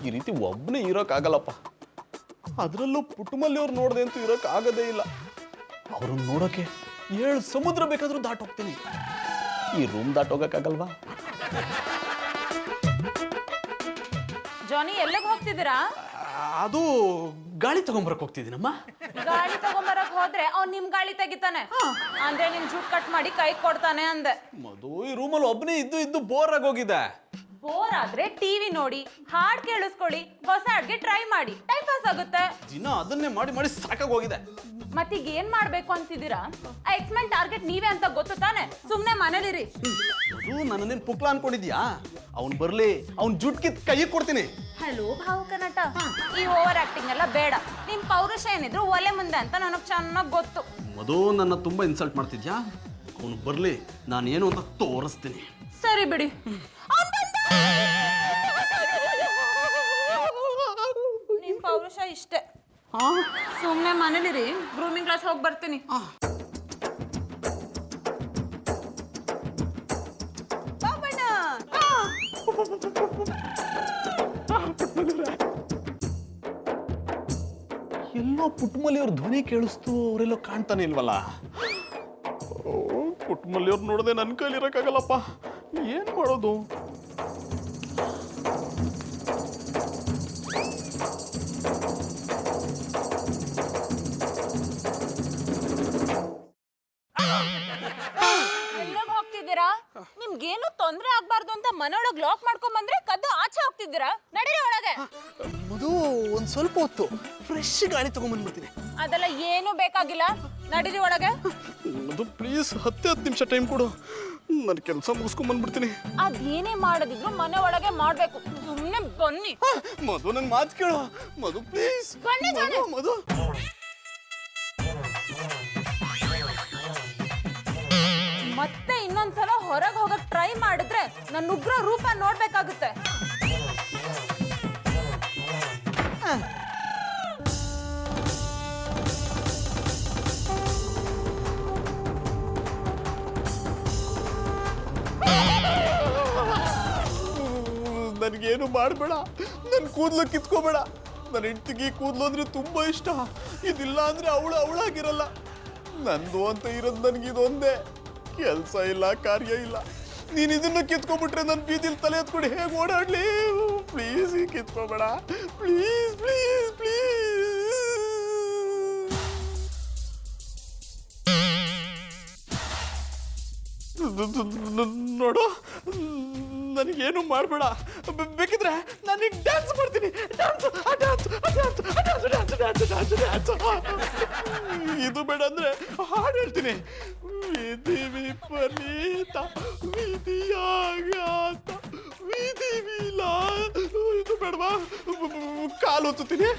ಈ ರೀತಿ ಒಬ್ಬನೇ ಇರೋಕ್ಕಾಗಲ್ಲಪ್ಪ. ಅದರಲ್ಲೂ ಪುಟ್ಟಮಲ್ಲಿ ಅವ್ರು ನೋಡದೆ ಅಂತೂ ಇರೋಕ್ಕಾಗದೇ ಇಲ್ಲ. ಅವ್ರನ್ನ ನೋಡೋಕೆ 7 ಸಮುದ್ರ ಬೇಕಾದ್ರೂ ದಾಟೋಗ್ತೀನಿ. ಈ ರೂಮ್ ದಾಟೋಗಕ್ಕಾಗಲ್ವಾ? ಜಾನಿ ಎಲ್ಲಿಗೆ ಹೋಗ್ತಿದ್ದೀರಾ? ಅದು ಗಾಳಿ ತಗೊಂಬರಕ್ ಹೋಗ್ತಿದ್ದೀನಮ್ಮ. ಗಾಳಿ ತಗೊಂಬರಕ್ ಹೋದ್ರೆ ಅವ್ನು ನಿಮ್ ಗಾಳಿ ತೆಗಿತಾನೆ, ಅಂದ್ರೆ ನಿಮ್ ಜೂಟ್ ಕಟ್ ಮಾಡಿ ಕೈ ಕೊಡ್ತಾನೆ ಅಂದೆ. ಮಧು, ಈ ರೂಮಲ್ಲಿ ಒಬ್ಬನೇ ಇದ್ದು ಬೋರ್ ಆಗೋಗಿದೆ. ಬೋರ್ ಆದ್ರೆ ಟಿವಿ ನೋಡಿ, ಹಾಡ್ ಕೇಳಿಸ್ಕೊಳ್ಳಿ, ಹೊಸ ಅಡ್ಗೆ ಟ್ರೈ ಮಾಡಿ, ಟೈಮ್ ಪಾಸ್ ಆಗುತ್ತೆ. ದಿನ ಅದನ್ನೇ ಮಾಡಿ ಸಾಕಾಗೋಗಿದೆ. ಮತ್ತೀಗ ಏನ್ ಮಾಡ್ಬೇಕು ಅಂತಿದ್ದೀರಾ? ಎಕ್ಸ್ಮೆಂಟ್ ಟಾರ್ಗೆಟ್ ನೀವೇ ಅಂತ ಗೊತ್ತು ತಾನೆ, ಸುಮ್ನೆ ಮನೇಲಿರಿ. ಮಧು, ನನ್ನೇನ್ ಪುಕ್ಲ ಅನ್ಕೊಂಡಿದ್ಯಾ? ಅವ್ನ್ ಬರ್ಲಿ, ಅವ್ನ್ ಜುಟ್ ಕಿತ್ ಕೈ ಕೊಡ್ತೀನಿ. ಹಲೋ ಭಾವುಕ ನಟ, ಈ ಓವರ್ ಆಕ್ಟಿಂಗ್ ಎಲ್ಲ ಬೇಡ. ನಿಮ್ ಪೌರುಷ ಏನಿದ್ರು ಒಲೆ ಮುಂದೆ ಅಂತ ನನಗ್ ಚೆನ್ನಾಗ್ ಗೊತ್ತು. ಮಧು, ನನ್ನ ತುಂಬಾ ಇನ್ಸಲ್ಟ್ ಮಾಡ್ತಿದ್ಯಾ? ಅವ್ನು ಬರ್ಲಿ, ನಾನೇನು ಅಂತ ತೋರಿಸ್ತೀನಿ. ಸರಿ ಬಿಡಿ. ನಿಮ್ ಪೌರುಷ ಇಷ್ಟೇ. ಸುಮ್ನೆ ಮನೇಲಿರಿ, ಗ್ರೂಮಿಂಗ್ ಕ್ಲಾಸ್ ಹೋಗಿ ಬರ್ತೀನಿ. ಎಲ್ಲೋ ಪುಟ್ಟಮಲ್ಲಿ ಅವ್ರ ಧ್ವನಿ ಕೇಳಿಸ್ತು, ಅವರೆಲ್ಲೋ ಕಾಣ್ತಾನೆ ಇಲ್ವಲ್ಲ. ಪುಟ್ಟಮಲ್ಲಿ ಅವ್ರು ನೋಡದೆ ನನ್ನ ಕೈಲಿ ಇರಕ್ಕಾಗಲ್ಲಪ್ಪ. ಏನ್ ಮಾಡೋದು? ನಿಮ್ಗೇನು ತೊಂದ್ರೆ ಆಗ್ಬಾರ್ದು ಅಂತ ಮನೊಳಗ್ ಲಾಕ್ ಮಾಡ್ಕೊಂಡ್ ಬಂದ್ರೆ ಕದ್ದು ಆಚೆ ಹೋಗ್ತಿದ್ದೀರಾ? ನಡೀರಿ ಒಳಗೆ. ಮಧು, ಒಂದ್ ಸ್ವಲ್ಪ ಹೊತ್ತು ಫ್ರೆಶ್ ಗಾಳಿ ತಗೊಂಡ್ಬಂದ್ಬಿಡ್ತೀನಿ. ಅದೆಲ್ಲ ಏನು ಬೇಕಾಗಿಲ್ಲ, ನಡೀರಿ ಒಳಗೆ. ಮಧು ಪ್ಲೀಸ್, 10 ನಿಮಿಷ ಟೈಮ್ ಕೊಡು, ನನ್ನ ಕೆಲಸ ಮುಗಿಸ್ಕೊಂಡ್ ಬಂದ್ಬಿಡ್ತೀನಿ. ಅದೇನೇ ಮಾಡೋದಿದ್ರು ಮನೆ ಒಳಗೆ ಮಾಡ್ಬೇಕು, ಸುಮ್ನೆ ಬನ್ನಿ. ಮಧು, ನನ್ ಮಾತು ಕೇಳು. ಮಧು ಪ್ಲೀಸ್, ಬನ್ನಿ. ಮಧು. ಮತ್ತೆ ಇನ್ನೊಂದ್ಸಲ ಹೊರಗೆ ಹೋಗಕ್ ಟ್ರೈ ಮಾಡಿದ್ರೆ ನನ್ನ ಉಗ್ರ ರೂಪ ನೋಡ್ಬೇಕಾಗುತ್ತೆ. ನನ್ಗೇನು ಮಾಡಬೇಡ, ನನ್ ಕೂದಲು ಕಿತ್ಕೋಬೇಡ. ನನ್ನ ಹೆಂಡತಿಗೆ ಕೂದಲು ಅಂದ್ರೆ ತುಂಬಾ ಇಷ್ಟ. ಇದಿಲ್ಲ ಅಂದ್ರೆ ಅವಳಾಗಿರಲ್ಲ. ನಂದು ಅಂತ ಇರೋದು ನನಗಿದೊಂದೇ. ಕೆಲಸ ಇಲ್ಲ, ಕಾರ್ಯ ಇಲ್ಲ. ನೀನು ಇದನ್ನ ಕಿತ್ಕೊಂಡ್ಬಿಟ್ರೆ ನನ್ನ ಬೀದಿಲಿ ತಲೆ ಎತ್ಕೊಂಡು ಹೇಗೆ ಓಡಾಡ್ಲಿ? ಪ್ಲೀಸ್ ಕಿತ್ಕೋಬೇಡ, ಪ್ಲೀಸ್ ಪ್ಲೀಸ್ ಪ್ಲೀಸ್. ನೋಡು, ನನಗೇನು ಮಾಡಬೇಡ. ಬೇಕಿದ್ರೆ ನಾನೀಗ ಡ್ಯಾನ್ಸ್ ಮಾಡ್ತೀನಿ. ಇದು ಬೇಡ ಅಂದ್ರೆ ಹಾಡು ಹೇಳ್ತೀನಿ. ವಿಧಿ ವಿಪರೀತ ವಿಧಿಯಾಗಾತ ವಿಧಿ ವಿಲಾ. ಇದು ಬೇಡವಾ? ಕಾಲು ಹೊತ್ತುತ್ತೀನಿ.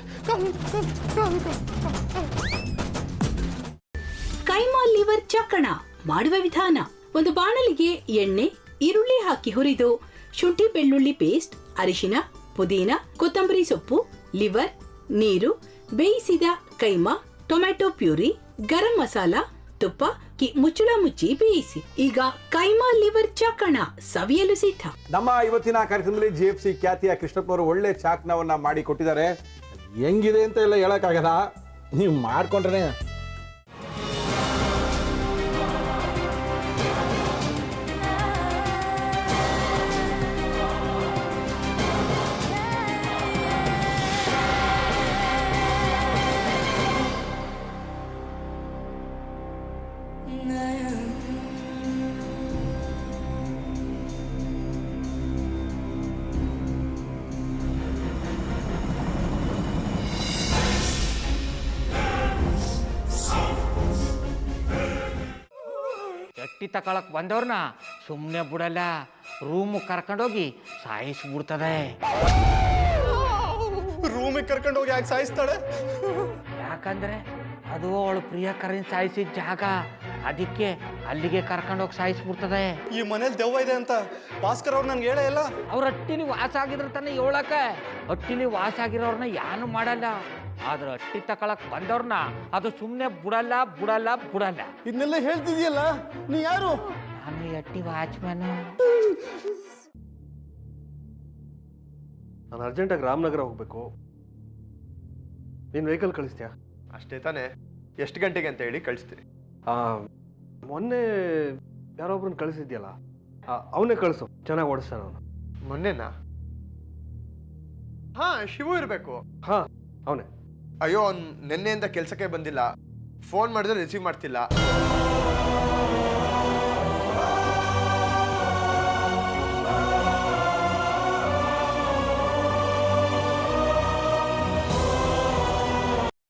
ಕೈಮಾ ಲಿವರ್ ಚಕ್ಕಣ ಮಾಡುವ ವಿಧಾನ: ಒಂದು ಬಾಣಲಿಗೆ ಎಣ್ಣೆ, ಈರುಳ್ಳಿ ಹಾಕಿ ಹುರಿದು ಶುಂಠಿ ಬೆಳ್ಳುಳ್ಳಿ ಪೇಸ್ಟ್, ಅರಿಶಿನ, ಪುದೀನ, ಕೊತ್ತಂಬರಿ ಸೊಪ್ಪು, ಲಿವರ್, ನೀರು, ಬೇಯಿಸಿದ ಕೈಮಾ, ಟೊಮ್ಯಾಟೊ ಪ್ಯೂರಿ, ಗರಂ ಮಸಾಲ, ತುಪ್ಪ ಮುಚ್ಚಳ ಮುಚ್ಚಿ ಬೇಯಿಸಿ. ಈಗ ಕೈಮಾ ಲಿವರ್ ಚಾಕಣ ಸವಿಯಲು ಸಿದ್ಧ. ನಮ್ಮ ಇವತ್ತಿನ ಕಾರ್ಯಕ್ರಮದಲ್ಲಿ GFC ಖ್ಯಾತಿಯ ಕೃಷ್ಣಪ್ಪನವರು ಒಳ್ಳೆ ಚಾಕ್ನವನ್ನ ಮಾಡಿ ಕೊಟ್ಟಿದ್ದಾರೆ. ಹೆಂಗಿದೆ ಅಂತ ಎಲ್ಲ ಹೇಳಕ್ಕಾಗಲ್ಲ, ನೀವು ಮಾಡ್ಕೊಂಡ್ರೆ. ಎಟ್ಟಿ ತಕೊಳಕ್ ಬಂದವ್ರನ್ನ ಸುಮ್ಮನೆ ಬಿಡಲ್ಲ, ರೂಮ್ ಕರ್ಕೊಂಡೋಗಿ ಸಾಯಿಸ್ಬಿಡ್ತದೆ. ರೂಮಿಗೆ ಕರ್ಕೊಂಡೋಗಿ ಯಾಕೆ ಸಾಯಿಸ್ತಾಳೆ? ಯಾಕಂದ್ರೆ ಅದು ಅವಳು ಪ್ರಿಯಕರನ್ ಸಾಯಿಸಿದ ಜಾಗ, ಅದಕ್ಕೆ ಅಲ್ಲಿಗೆ ಕರ್ಕೊಂಡೋಗಿ ಸಾಯಿಸ್ಬಿಡ್ತದೆ. ಈ ಮನೇಲಿ ದೆವ್ವ ಇದೆ ಅಂತ ಭಾಸ್ಕರ್ ಅವ್ರು ನನ್ಗೆ ಹೇಳೇ ಇಲ್ಲ. ಅವ್ರ ಹಟ್ಟಿಲಿ ವಾಸ ಆಗಿದ್ರ ತಾನೆ ಹೇಳಕ. ಹಟ್ಟಿಲಿ ವಾಸ ಆಗಿರೋರ್ನ ಯಾನು ಮಾಡಲ್ಲ, ಆದ್ರೆ ಹಟ್ಟಿ ತಕೊಳಕ್ ಬಂದವ್ರನ್ನ ಅದು ಸುಮ್ಮನೆ ಬಿಡಲ್ಲ. ಇದನ್ನೆಲ್ಲ ಹೇಳ್ತಿದ್ಯಲ್ಲ, ನೀ ಯಾರು? ನಾನು ಹಟ್ಟಿ ವಾಚ್ಮ್ಯಾನ್. ನಾನು ಅರ್ಜೆಂಟಾಗಿ ರಾಮನಗರ ಹೋಗಬೇಕು. ನೀನು ವೆಹಿಕಲ್ ಕಳಿಸ್ತೀಯಾ? ಅಷ್ಟೇ ತಾನೇ? ಎಷ್ಟು ಗಂಟೆಗೆ ಅಂತ ಹೇಳಿ ಕಳಿಸ್ತೀನಿ. ಮೊನ್ನೆ ಯಾರೊಬ್ರನ್ನ ಕಳಿಸಿದ್ಯಲ್ಲ, ಅವನೇ ಕಳಿಸು, ಚೆನ್ನಾಗಿ ಓಡಿಸ್ತಾನೆ ಅವನು. ಮೊನ್ನೆನಾ? ಹಾ, ಶಿವು ಇರಬೇಕು. ಹಾಂ, ಅವನೇ. ಅಯ್ಯೋ, ಅವ್ನು ನಿನ್ನೆಯಿಂದ ಕೆಲಸಕ್ಕೆ ಬಂದಿಲ್ಲ. ಫೋನ್ ಮಾಡಿದ್ರೆ ರಿಸೀವ್ ಮಾಡ್ತಿಲ್ಲ.